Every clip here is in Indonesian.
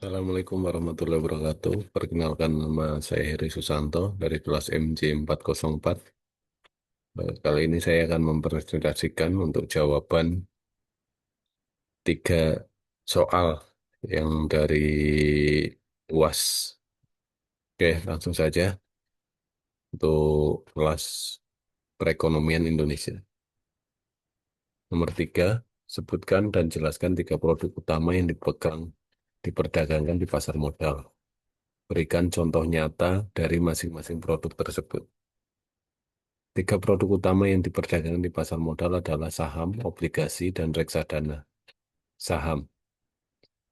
Assalamualaikum warahmatullahi wabarakatuh. Perkenalkan, nama saya Heri Susanto dari kelas MJ404. Kali ini saya akan mempresentasikan untuk jawaban tiga soal yang dari UAS. Oke, langsung saja untuk kelas perekonomian Indonesia. Nomor tiga, sebutkan dan jelaskan tiga produk utama yang diperdagangkan di pasar modal. Berikan contoh nyata dari masing-masing produk tersebut. Tiga produk utama yang diperdagangkan di pasar modal adalah saham, obligasi, dan reksadana. Saham.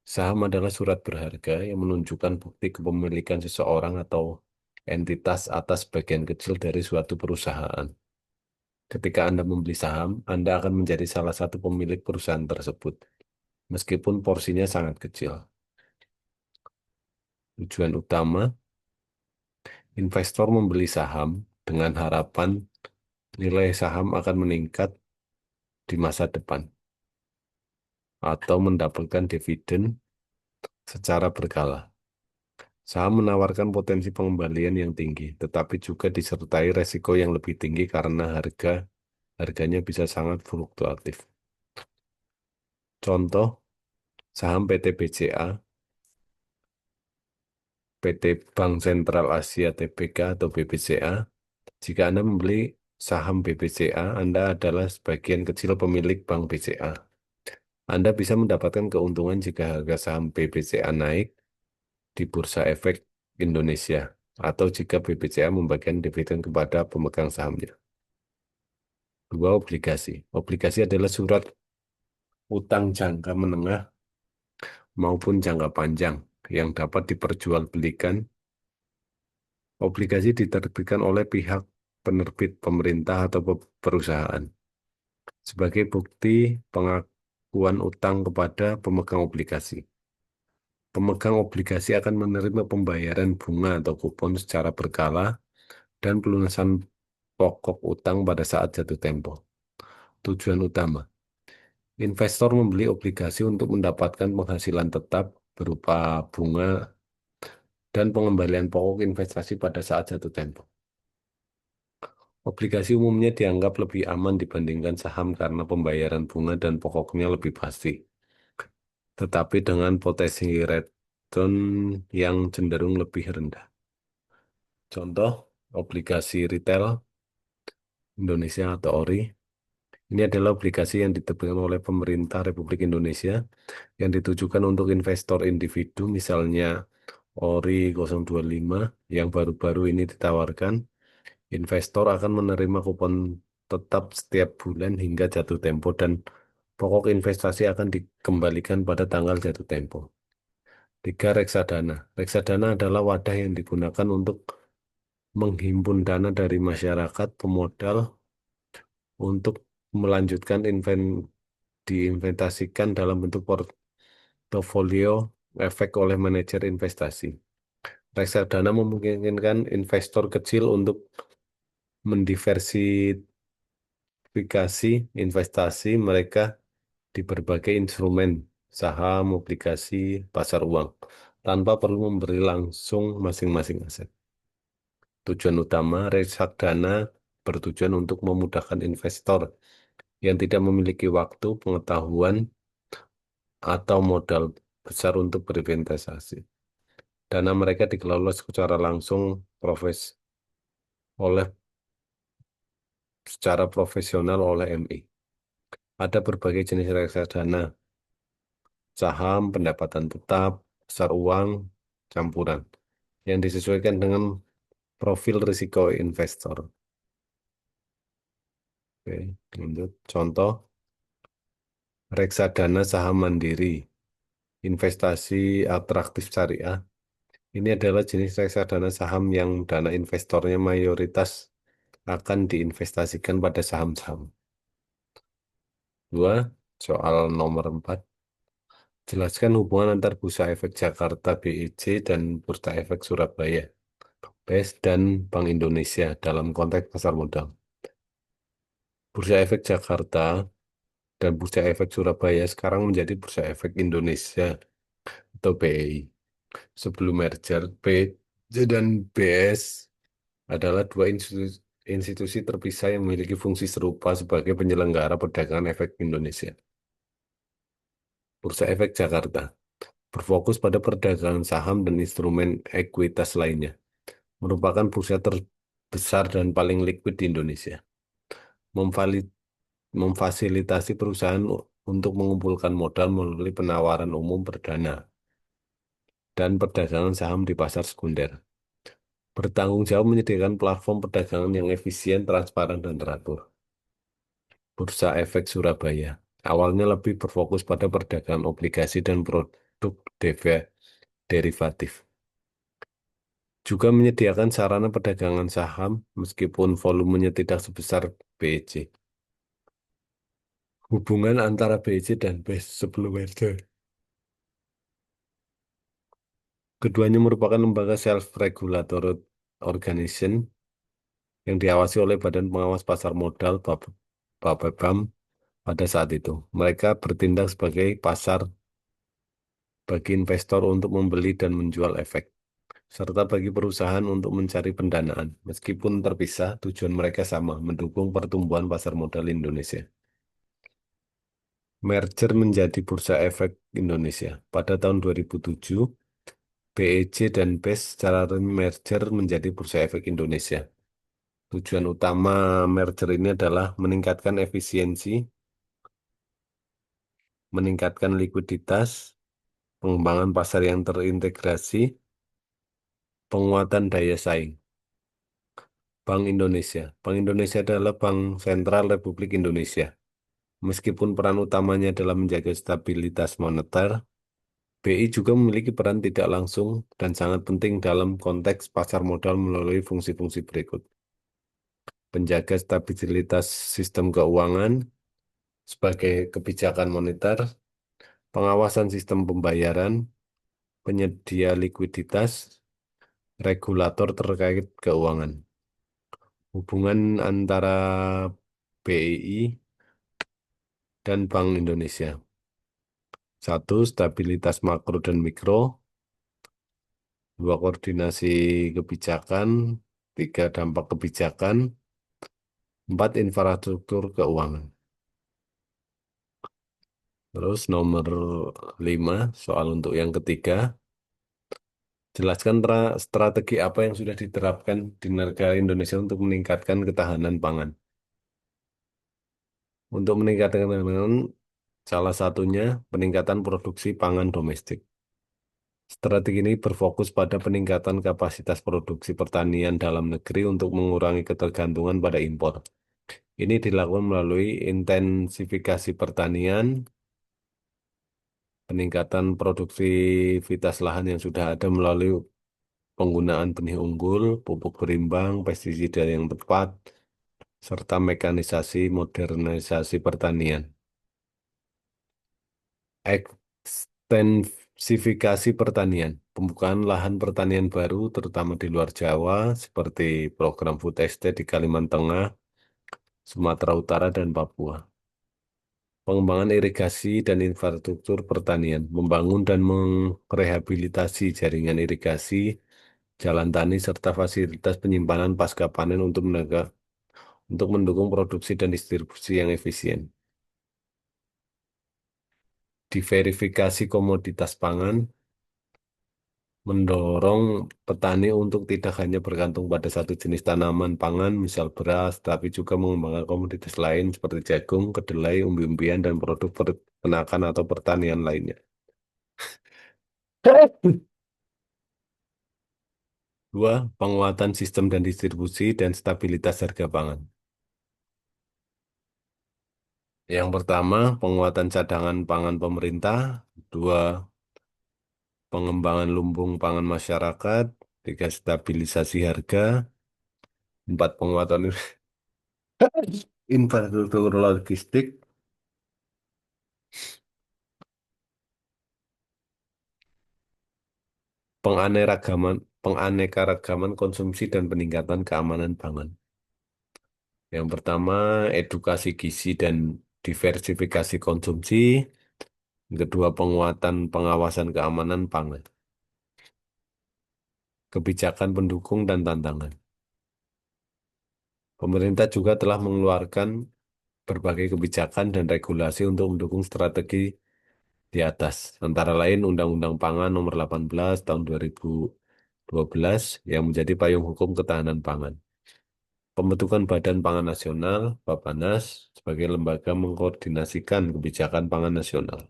Saham adalah surat berharga yang menunjukkan bukti kepemilikan seseorang atau entitas atas bagian kecil dari suatu perusahaan. Ketika Anda membeli saham, Anda akan menjadi salah satu pemilik perusahaan tersebut, meskipun porsinya sangat kecil. Tujuan utama, investor membeli saham dengan harapan nilai saham akan meningkat di masa depan atau mendapatkan dividen secara berkala. Saham menawarkan potensi pengembalian yang tinggi, tetapi juga disertai resiko yang lebih tinggi karena harganya bisa sangat fluktuatif. Contoh, saham PT BCA, PT Bank Sentral Asia Tbk atau BBCA. Jika Anda membeli saham BBCA, Anda adalah sebagian kecil pemilik Bank BCA. Anda bisa mendapatkan keuntungan jika harga saham BBCA naik di Bursa Efek Indonesia, atau jika BBCA membagikan dividen kepada pemegang sahamnya. Dua, obligasi. Obligasi adalah surat utang jangka menengah maupun jangka panjang yang dapat diperjualbelikan. Obligasi diterbitkan oleh pihak penerbit, pemerintah, atau perusahaan sebagai bukti pengakuan utang kepada pemegang obligasi. Pemegang obligasi akan menerima pembayaran bunga atau kupon secara berkala dan pelunasan pokok utang pada saat jatuh tempo. Tujuan utama, investor membeli obligasi untuk mendapatkan penghasilan tetap berupa bunga dan pengembalian pokok investasi pada saat jatuh tempo. Obligasi umumnya dianggap lebih aman dibandingkan saham karena pembayaran bunga dan pokoknya lebih pasti, tetapi dengan potensi return yang cenderung lebih rendah. Contoh, obligasi retail Indonesia atau ORI. Ini adalah obligasi yang diterbitkan oleh pemerintah Republik Indonesia yang ditujukan untuk investor individu, misalnya ORI 025 yang baru-baru ini ditawarkan. Investor akan menerima kupon tetap setiap bulan hingga jatuh tempo dan pokok investasi akan dikembalikan pada tanggal jatuh tempo. Tiga, reksadana. Reksadana adalah wadah yang digunakan untuk menghimpun dana dari masyarakat pemodal untuk melanjutkan diinvestasikan dalam bentuk portofolio efek oleh manajer investasi. Reksadana memungkinkan investor kecil untuk mendiversifikasi investasi mereka di berbagai instrumen, saham, obligasi, pasar uang, tanpa perlu memberi langsung masing-masing aset. Tujuan utama reksadana bertujuan untuk memudahkan investor yang tidak memiliki waktu, pengetahuan, atau modal besar untuk berinvestasi. Dana mereka dikelola secara langsung oleh secara profesional oleh MI. Ada berbagai jenis reksadana, saham, pendapatan tetap, pasar uang, campuran, yang disesuaikan dengan profil risiko investor. Oke, lanjut. Contoh, reksadana saham mandiri, investasi atraktif syariah. Ini adalah jenis reksadana saham yang dana investornya mayoritas akan diinvestasikan pada saham-saham. Dua, soal nomor 4. Jelaskan hubungan antar Bursa Efek Jakarta BEJ dan Bursa Efek Surabaya BES dan Bank Indonesia dalam konteks pasar modal. Bursa Efek Jakarta dan Bursa Efek Surabaya sekarang menjadi Bursa Efek Indonesia atau BEI. Sebelum merger, BJ dan BS adalah dua institusi terpisah yang memiliki fungsi serupa sebagai penyelenggara perdagangan efek Indonesia. Bursa Efek Jakarta berfokus pada perdagangan saham dan instrumen ekuitas lainnya. Merupakan bursa terbesar dan paling likuid di Indonesia. Memvali- Memfasilitasi perusahaan untuk mengumpulkan modal melalui penawaran umum perdana dan perdagangan saham di pasar sekunder. Bertanggung jawab menyediakan platform perdagangan yang efisien, transparan, dan teratur. Bursa Efek Surabaya awalnya lebih berfokus pada perdagangan obligasi dan produk derivatif. Juga menyediakan sarana perdagangan saham meskipun volumenya tidak sebesar BEC. Hubungan antara BEC dan BES sebelum merger. Keduanya merupakan lembaga self-regulatory organization yang diawasi oleh Badan Pengawas Pasar Modal Bapepam pada saat itu. Mereka bertindak sebagai pasar bagi investor untuk membeli dan menjual efek, serta bagi perusahaan untuk mencari pendanaan. Meskipun terpisah, tujuan mereka sama, mendukung pertumbuhan pasar modal Indonesia. Merger menjadi Bursa Efek Indonesia. Pada tahun 2007, BEC dan BES secara resmi merger menjadi Bursa Efek Indonesia. Tujuan utama merger ini adalah meningkatkan efisiensi, meningkatkan likuiditas, pengembangan pasar yang terintegrasi, penguatan daya saing. Bank Indonesia. Bank Indonesia adalah Bank Sentral Republik Indonesia. Meskipun peran utamanya adalah menjaga stabilitas moneter, BI juga memiliki peran tidak langsung dan sangat penting dalam konteks pasar modal melalui fungsi-fungsi berikut. Penjaga stabilitas sistem keuangan sebagai kebijakan moneter, pengawasan sistem pembayaran, penyedia likuiditas, regulator terkait keuangan. Hubungan antara BI dan Bank Indonesia. Satu, stabilitas makro dan mikro. Dua, koordinasi kebijakan. Tiga, dampak kebijakan. Empat, infrastruktur keuangan. Terus nomor 5, soal untuk yang ketiga. Jelaskan strategi apa yang sudah diterapkan di negara Indonesia untuk meningkatkan ketahanan pangan. Untuk meningkatkan ketahanan pangan, salah satunya peningkatan produksi pangan domestik. Strategi ini berfokus pada peningkatan kapasitas produksi pertanian dalam negeri untuk mengurangi ketergantungan pada impor. Ini dilakukan melalui intensifikasi pertanian, peningkatan produktivitas lahan yang sudah ada melalui penggunaan benih unggul, pupuk berimbang, pestisida yang tepat, serta mekanisasi modernisasi pertanian. Ekstensifikasi pertanian, pembukaan lahan pertanian baru terutama di luar Jawa seperti program Food Estate di Kalimantan Tengah, Sumatera Utara, dan Papua. Pengembangan irigasi dan infrastruktur pertanian, membangun dan merehabilitasi jaringan irigasi, jalan tani, serta fasilitas penyimpanan pasca panen untuk mendukung produksi dan distribusi yang efisien. Diverifikasi komoditas pangan, mendorong petani untuk tidak hanya bergantung pada satu jenis tanaman pangan, misal beras, tapi juga mengembangkan komoditas lain seperti jagung, kedelai, umbi-umbian, dan produk peternakan atau pertanian lainnya. Dua, penguatan sistem dan distribusi dan stabilitas harga pangan. Yang pertama, penguatan cadangan pangan pemerintah. Dua, pengembangan lumbung pangan masyarakat. Tiga, stabilisasi harga. Empat, penguatan infrastruktur logistik. Penganekaragaman konsumsi dan peningkatan keamanan pangan. Yang pertama, edukasi gizi dan diversifikasi konsumsi. Yang kedua, penguatan pengawasan keamanan pangan. kebijakan pendukung dan tantangan. Pemerintah juga telah mengeluarkan berbagai kebijakan dan regulasi untuk mendukung strategi di atas, antara lain Undang-Undang Pangan Nomor 18 Tahun 2012 yang menjadi payung hukum ketahanan pangan. Pembentukan Badan Pangan Nasional, Bapanas, sebagai lembaga mengkoordinasikan kebijakan pangan nasional.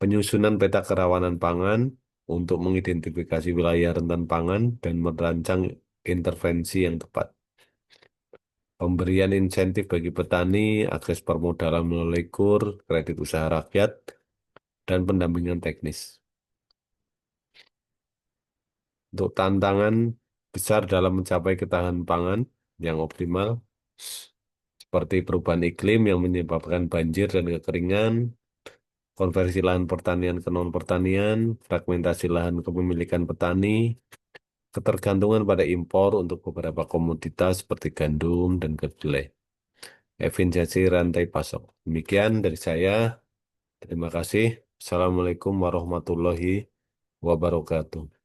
Penyusunan peta kerawanan pangan untuk mengidentifikasi wilayah rentan pangan dan merancang intervensi yang tepat. Pemberian insentif bagi petani, akses permodalan melalui KUR, kredit usaha rakyat, dan pendampingan teknis. Untuk tantangan besar dalam mencapai ketahanan pangan yang optimal, seperti perubahan iklim yang menyebabkan banjir dan kekeringan, konversi lahan pertanian ke non-pertanian, fragmentasi lahan kepemilikan petani, ketergantungan pada impor untuk beberapa komoditas seperti gandum dan kedelai, efisiensi rantai pasok. Demikian dari saya. Terima kasih. Assalamualaikum warahmatullahi wabarakatuh.